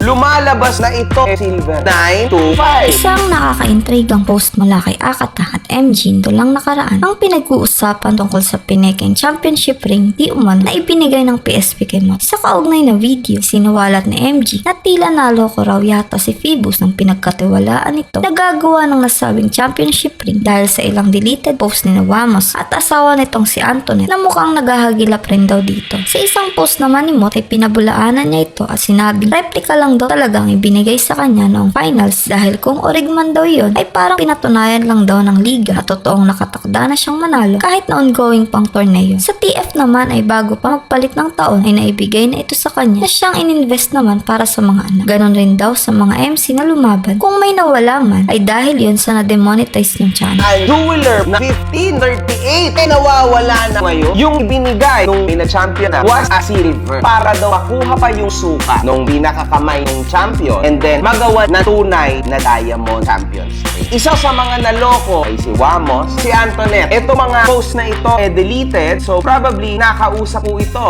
lumalabas na ito silver 925. Isang nakaka-intrigang post mula kay Akata at MG ito lang nakaraan ang pinag-uusapan tungkol sa Pinekeng Championship ring di umano na ibinigay ng PSP kay Moto. Sa kaugnay na video, sinuwalat ni MG na tila naloko raw yata si Phoebus ng pinagkatiwalaan nito na gagawa ng nasabing championship ring dahil sa ilang deleted post ni Wamos at asawa nitong si Antoinette na mukhang naghahagilap rin daw dito. Sa isang post naman ni Moto ay pinabulaanan niya ito at sinabing replika lang daw talagang ibinigay sa kanya noong finals dahil kung origman daw yun ay parang pinatunayan lang daw ng liga at totoong nakatakda na siyang manalo kahit na ongoing pang torneo. Sa TF naman ay bago pa magpalit ng taon ay naibigay na ito sa kanya na siyang ininvest naman para sa mga anak. Ganon rin daw sa mga MC na lumaban. Kung may nawala man ay dahil yun sa na-demonetize yung channel. Ang jeweler na 1538 ay nawawala na ngayon. Yung ibinigay nung champion na was a silver para daw makuha pa yung suka nung pinakakamay ng champion and then magawa na tunay na diamond champions. Isa sa mga naloko ay si Wamos, si Antoinette. Ito mga post na ito deleted so probably nakausap po ito